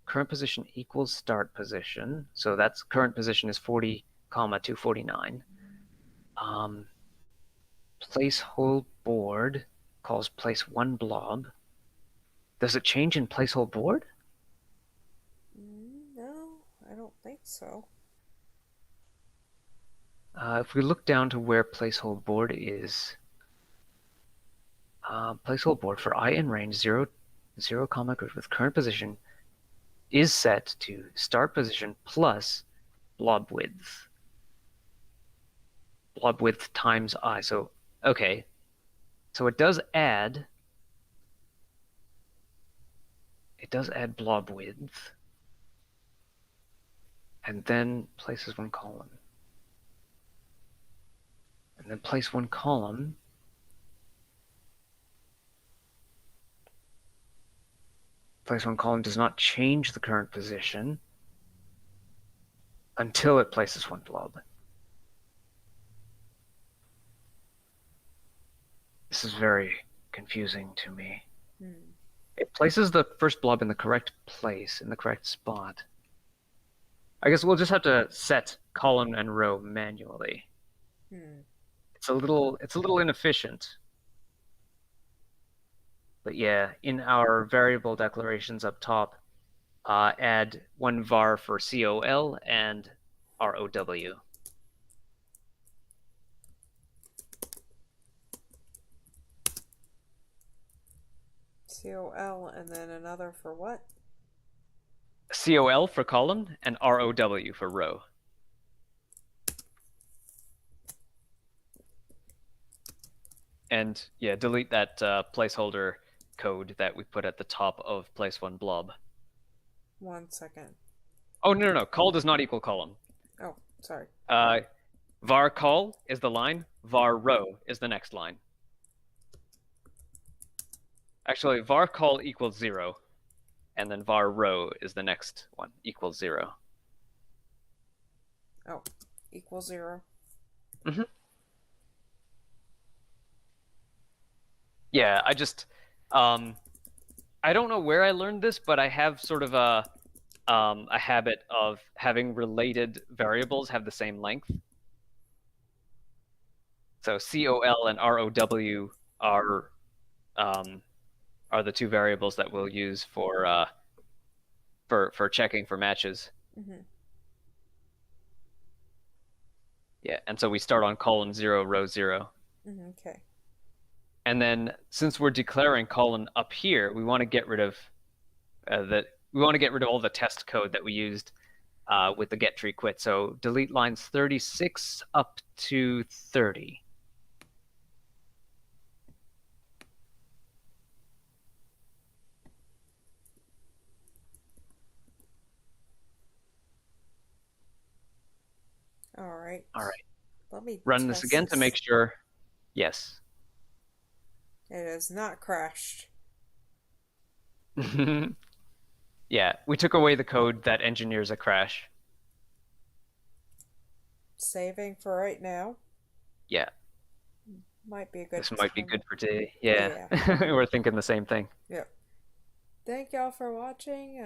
Current position equals start position. So that's current position is 40, 249. Place whole board calls place one blob. Does it change in place whole board? No, I don't think so. If we look down to where placehold board is, placehold board for I in range 0, 0, grid with current position is set to start position plus blob width. Blob width times I. So, okay. So it does add blob width, and then places one column. And then place one column. Place one column does not change the current position until it places one blob. This is very confusing to me. It places the first blob in the correct place, in the correct spot. I guess we'll just have to set column and row manually. It's a little inefficient. But yeah, in our variable declarations up top, add one var for COL and ROW. COL and then another for what? COL for column and ROW for row. And yeah, delete that placeholder code that we put at the top of place one blob. 1 second. Oh, no. Col does not equal column. Oh, sorry. Var col is the line. Var row is the next line. Actually, var col equals 0. And then var row is the next one, equals 0. Oh, equals 0. Yeah, I don't know where I learned this, but I have sort of a habit of having related variables have the same length. So COL and ROW are the two variables that we'll use for checking for matches. Yeah, and so we start on column 0, row 0. Okay. And then since we're declaring column up here, we want to get rid of all the test code that we used with the get tree quit. So delete lines 36 up to 30. All right. Let me Run this again to make sure. Yes. It has not crashed. Yeah, we took away the code that engineers a crash. Saving for right now. Yeah. Might be a good This might be time. good for today. Yeah. We're thinking the same thing. Yep. Thank y'all for watching.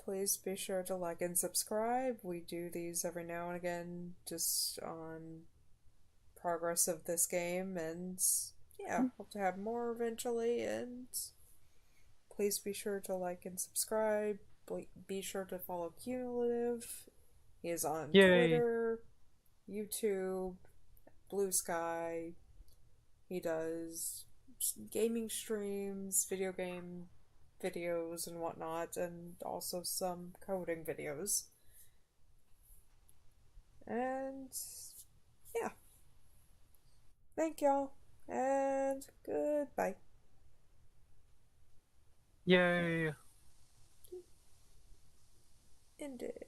Please be sure to like and subscribe. We do these every now and again just on progress of this game, and yeah, hope to have more eventually. And please be sure to like and subscribe. Be sure to follow Cumulative. He is on Twitter, YouTube, Blue Sky. He does gaming streams, video game videos and whatnot, and also some coding videos. And yeah. Thank y'all, and goodbye. Yay! Ended.